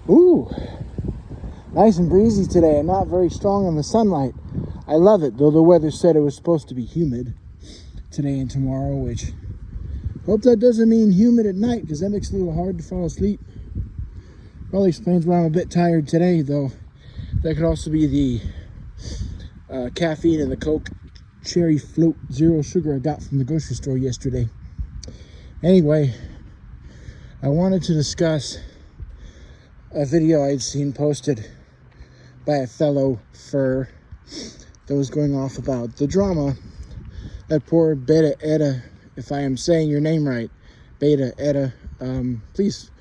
Ooh, nice and breezy today and not very strong on the sunlight. I love it, though the weather said it was supposed to be humid today and tomorrow, which hope that doesn't mean humid at night, because that makes it a little hard to fall asleep. Probably explains why I'm a bit tired today, though. That could also be the caffeine and the Coke Cherry Float Zero Sugar I got from the grocery store yesterday. Anyway, I wanted to discuss a video I'd seen posted by a fellow fur that was going off about the drama that poor Beta ETA, if I am saying your name right, Beta ETA, please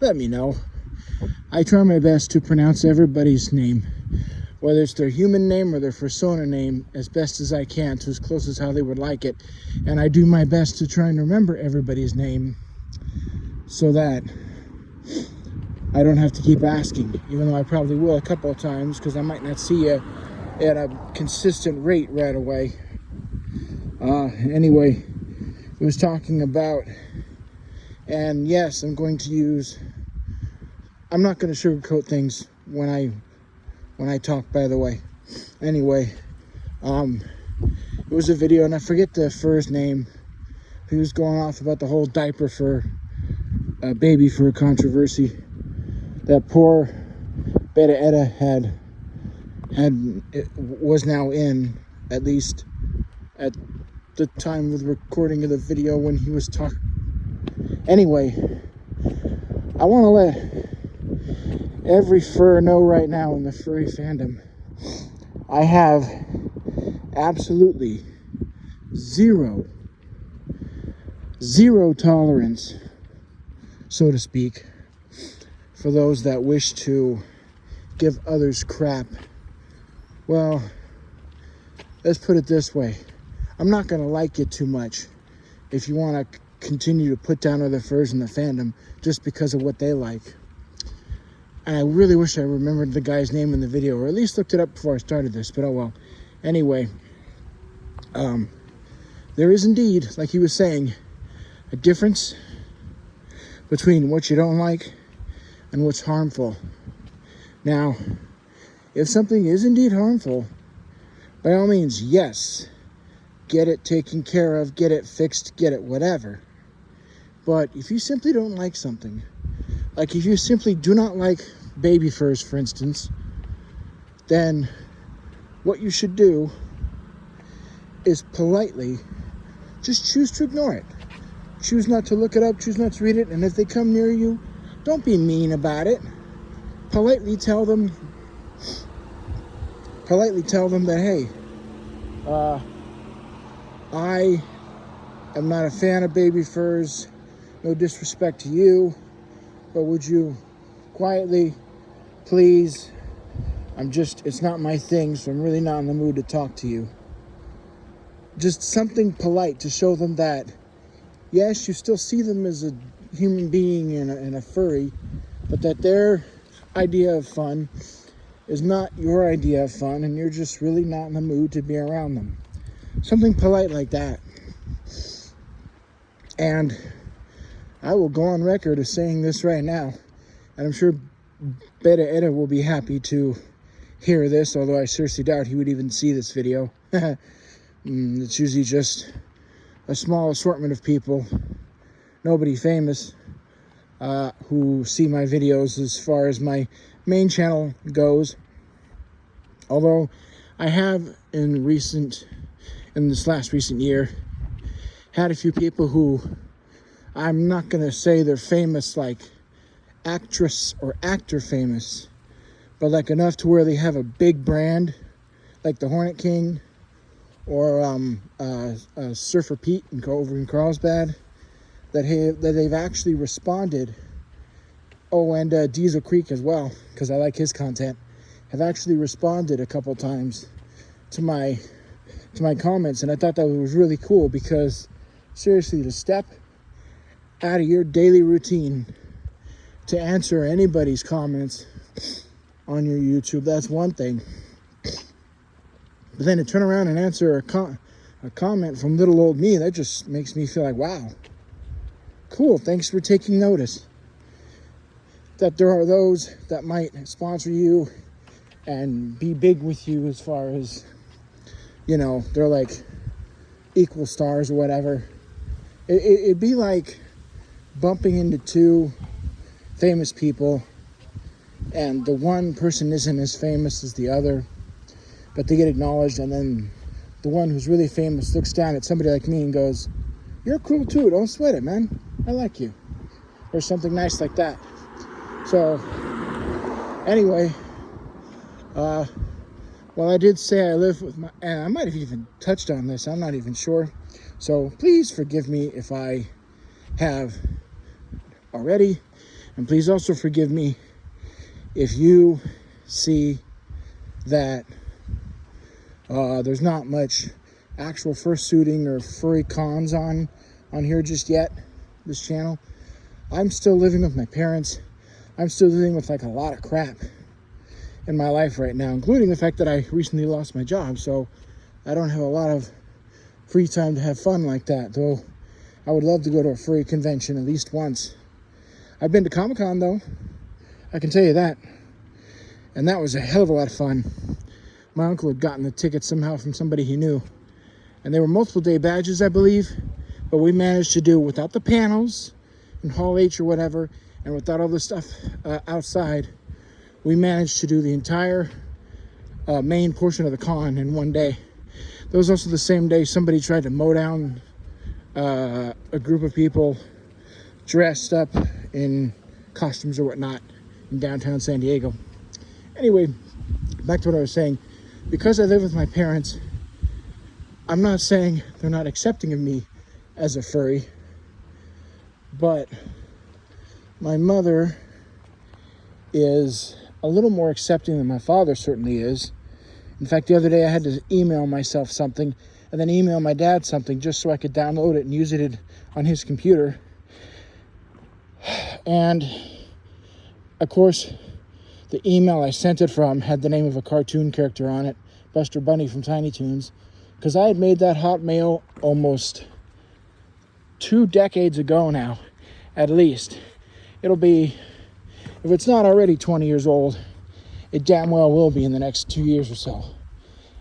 let me know. I try my best to pronounce everybody's name, whether it's their human name or their persona name, as best as I can, to as close as how they would like it. And I do my best to try and remember everybody's name so that I don't have to keep asking, even though I probably will a couple of times, because I might not see you at a consistent rate right away. Anyway, it was talking about, and yes, I'm not going to sugarcoat things when I talk, by the way. Anyway, it was a video, and I forget the fur's name. He was going off about the whole diaper for baby fur controversy that poor Beta ETA was now in, at least at the time of the recording of the video when he was talking. Anyway, I want to let every fur know right now in the furry fandom, I have absolutely zero tolerance, so to speak, for those that wish to give others crap. Well, let's put it this way. I'm not going to like you too much if you want to continue to put down other furs in the fandom just because of what they like. And I really wish I remembered the guy's name in the video, or at least looked it up before I started this, but oh well. Anyway, there is indeed, like he was saying, a difference between what you don't like and what's harmful. Now, if something is indeed harmful, by all means, yes, get it taken care of, get it fixed, get it whatever. But if you simply don't like something, like if you simply do not like baby furs, for instance, then what you should do is politely just choose to ignore it. Choose not to look it up, choose not to read it, and if they come near you, don't be mean about it. Politely tell them that, hey, I am not a fan of baby furs. No disrespect to you, but would you quietly, please, it's not my thing, so I'm really not in the mood to talk to you. Just something polite to show them that, yes, you still see them as a human being and a furry, but that their idea of fun is not your idea of fun, and you're just really not in the mood to be around them. Something polite like that. And I will go on record as saying this right now, and I'm sure Beta ETA will be happy to hear this, although I seriously doubt he would even see this video. It's usually just a small assortment of people, nobody famous, who see my videos as far as my main channel goes. Although I have in this last recent year had a few people who, I'm not going to say they're famous like actress or actor famous, but like enough to where they have a big brand like the Hornet King or Surfer Pete over in Carlsbad, that they've actually responded. Oh, and Diesel Creek as well, because I like his content, have actually responded a couple times to my comments, and I thought that was really cool, because seriously, to step out of your daily routine to answer anybody's comments on your YouTube, that's one thing. But then to turn around and answer a comment from little old me, that just makes me feel like, wow, cool, thanks for taking notice. that there are those that might sponsor you and be big with you as far as, you know, they're like equal stars or whatever. It'd be like bumping into two famous people and the one person isn't as famous as the other, but they get acknowledged, and then the one who's really famous looks down at somebody like me and goes, "You're cool too, don't sweat it, man. I like you." Or something nice like that. So, anyway, well, I did say I live with my, and I might have even touched on this, I'm not even sure. So, please forgive me if I have already, and please also forgive me if you see that there's not much actual fursuiting or furry cons on here just yet, this channel. I'm still living with my parents. I'm still dealing with like a lot of crap in my life right now, including the fact that I recently lost my job, so I don't have a lot of free time to have fun like that, though I would love to go to a furry convention at least once. I've been to Comic-Con though, I can tell you that, and that was a hell of a lot of fun. My uncle had gotten the tickets somehow from somebody he knew, and they were multiple day badges, I believe, but we managed to do without the panels in Hall H or whatever, and without all the stuff outside. We managed to do the entire main portion of the con in one day. That was also the same day somebody tried to mow down a group of people dressed up in costumes or whatnot in downtown San Diego. Anyway, back to what I was saying. Because I live with my parents, I'm not saying they're not accepting of me as a furry, but my mother is a little more accepting than my father certainly is. In fact, the other day I had to email myself something and then email my dad something just so I could download it and use it on his computer. And of course, the email I sent it from had the name of a cartoon character on it, Buster Bunny from Tiny Toons, because I had made that Hotmail almost 2 decades ago now, at least. It'll be, if it's not already 20 years old, it damn well will be in the next 2 years or so.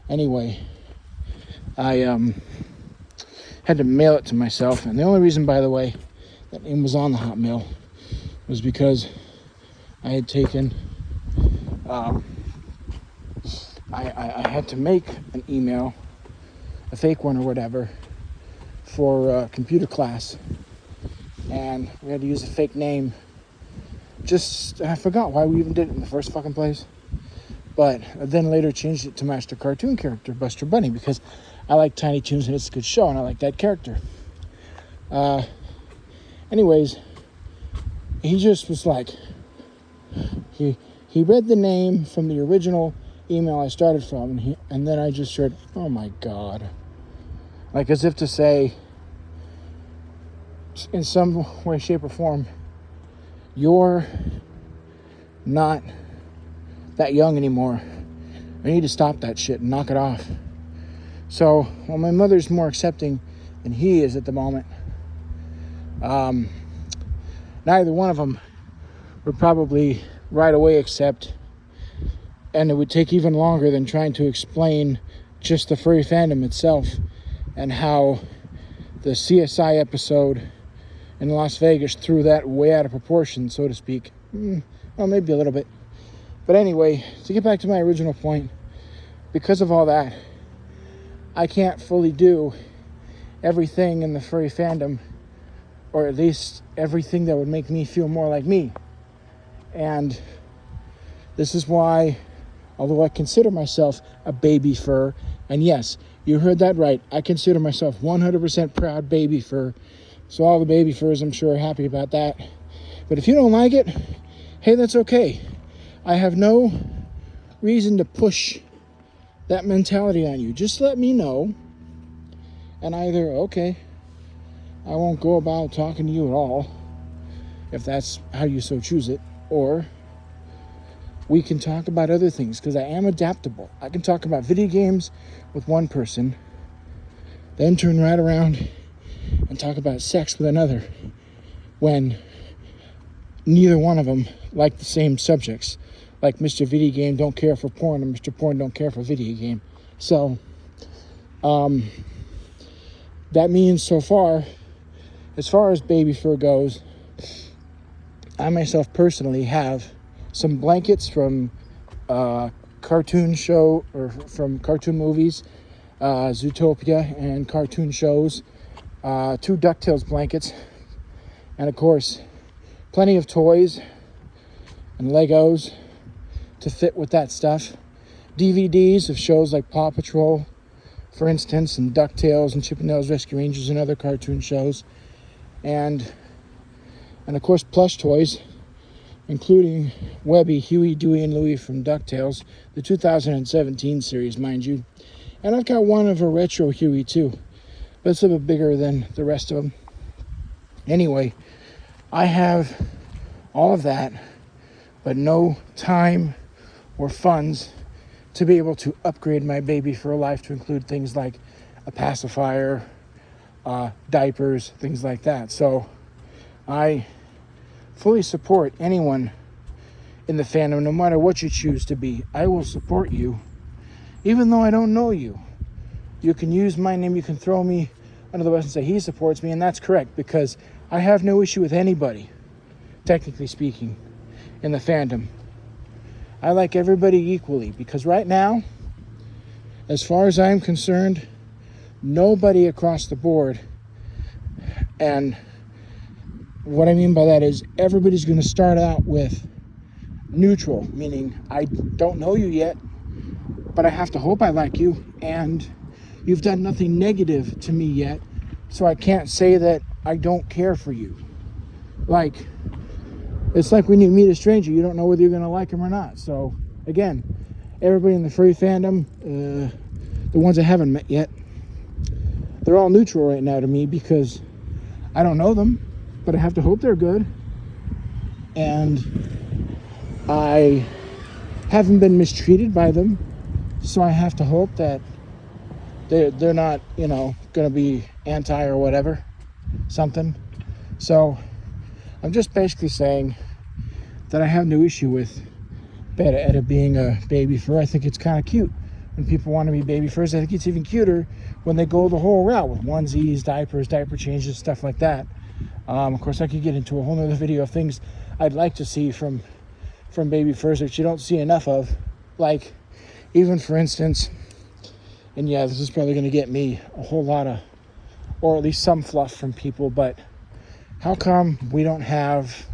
Anyway, I had to mail it to myself, and the only reason, by the way, that name was on the Hotmail was because I had taken, I had to make an email, a fake one or whatever, for computer class, and we had to use a fake name. I forgot why we even did it in the first fucking place, but I then later changed it to match the cartoon character Buster Bunny because I like Tiny Toons and it's a good show and I like that character. Anyways, he just was like, he read the name from the original email I started from, and then I just heard, "Oh my God," like as if to say, in some way, shape, or form, "You're not that young anymore. I need to stop that shit and knock it off." So, while my mother's more accepting than he is at the moment, neither one of them would probably right away accept, and it would take even longer than trying to explain just the furry fandom itself and how the CSI episode in Las Vegas threw that way out of proportion, so to speak. Well, maybe a little bit. But anyway, to get back to my original point, because of all that, I can't fully do everything in the furry fandom, or at least everything that would make me feel more like me. And this is why, although I consider myself a baby fur, and yes, you heard that right, I consider myself 100% proud baby fur, so all the baby furs I'm sure are happy about that. But if you don't like it, hey, that's okay. I have no reason to push that mentality on you. Just let me know, and either, okay, I won't go about talking to you at all, if that's how you so choose it, or we can talk about other things, because I am adaptable. I can talk about video games with one person, then turn right around and talk about sex with another, when neither one of them like the same subjects. Like Mr. Video Game don't care for porn, and Mr. Porn don't care for video game. So, that means so far as baby fur goes, I myself personally have some blankets from cartoon show, or from cartoon movies, Zootopia and cartoon shows, 2 DuckTales blankets, and of course, plenty of toys and Legos to fit with that stuff. DVDs of shows like Paw Patrol, for instance, and DuckTales and Chip 'n Dale's Rescue Rangers and other cartoon shows. And of course, plush toys, including Webby, Huey, Dewey, and Louie from DuckTales, the 2017 series, mind you. And I've got one of a retro Huey, too. But it's a bit bigger than the rest of them. Anyway, I have all of that, but no time or funds to be able to upgrade my baby fur life to include things like a pacifier, diapers, things like that. So I fully support anyone in the fandom, no matter what you choose to be. I will support you, even though I don't know you. You can use my name, you can throw me under the bus and say he supports me, and that's correct, because I have no issue with anybody, technically speaking, in the fandom. I like everybody equally, because right now, as far as I'm concerned, nobody across the board, and what I mean by that is everybody's going to start out with neutral, meaning I don't know you yet, but I have to hope I like you, and you've done nothing negative to me yet, so I can't say that I don't care for you. Like, it's like when you meet a stranger, you don't know whether you're going to like him or not. So, again, everybody in the furry fandom, the ones I haven't met yet, they're all neutral right now to me, because I don't know them, but I have to hope they're good. And I haven't been mistreated by them, so I have to hope that they're not, going to be anti or whatever, something. So I'm just basically saying that I have no issue with Beta ETA being a baby fur. I think it's kind of cute when people want to be baby furs. I think it's even cuter when they go the whole route with onesies, diapers, diaper changes, stuff like that. Of course, I could get into a whole nother video of things I'd like to see from baby furs that you don't see enough of. Like, even for instance, and yeah, this is probably going to get me a whole lot of, or at least some fluff from people, but how come we don't have,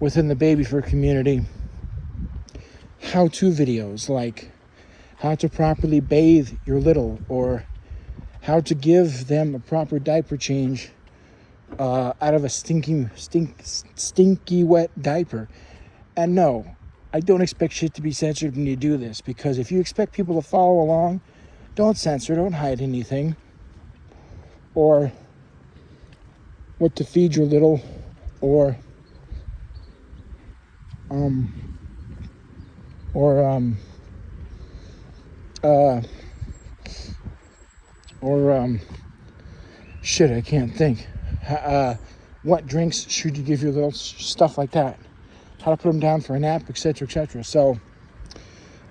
within the baby fur community, how-to videos like how to properly bathe your little, or how to give them a proper diaper change out of a stinky wet diaper? And no, I don't expect shit to be censored when you do this, because if you expect people to follow along, don't censor, don't hide anything, or what to feed your little, or shit, I can't think. What drinks should you give your little, stuff like that, how to put them down for a nap, etc., etc. So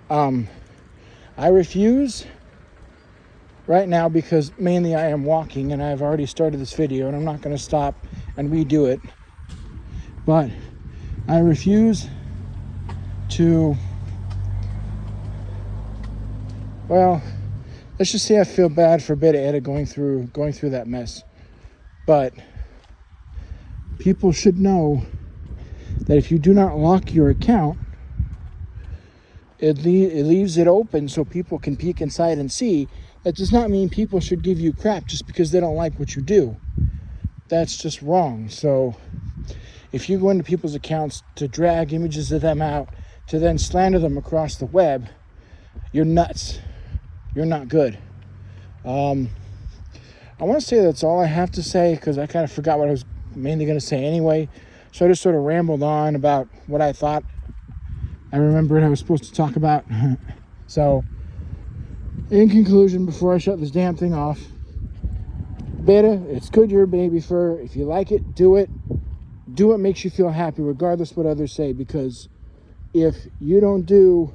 I refuse right now, because mainly I am walking, and I've already started this video, and I'm not going to stop and redo it, but I refuse to, well, let's just say I feel bad for Beta ETA going through that mess. But people should know that if you do not lock your account, it leaves it open so people can peek inside and see. That does not mean people should give you crap just because they don't like what you do. That's just wrong. So if you go into people's accounts to drag images of them out, to then slander them across the web, you're nuts. You're not good. I want to say that's all I have to say, because I kind of forgot what I was mainly going to say anyway. So I just sort of rambled on about what I thought I remembered I was supposed to talk about. So, in conclusion, before I shut this damn thing off, Beta, it's good you're a baby fur. If you like it, do it. do what makes you feel happy, regardless what others say, because if you don't do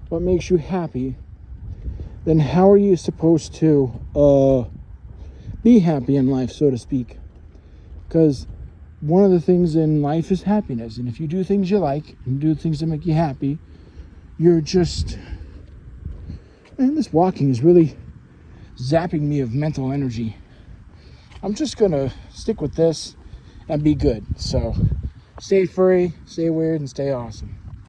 what makes you happy, then how are you supposed to be happy in life, so to speak? Because one of the things in life is happiness, and if you do things you like and do things that make you happy, you're just... Man, this walking is really zapping me of mental energy. I'm just gonna stick with this and be good. So stay furry, stay weird, and stay awesome.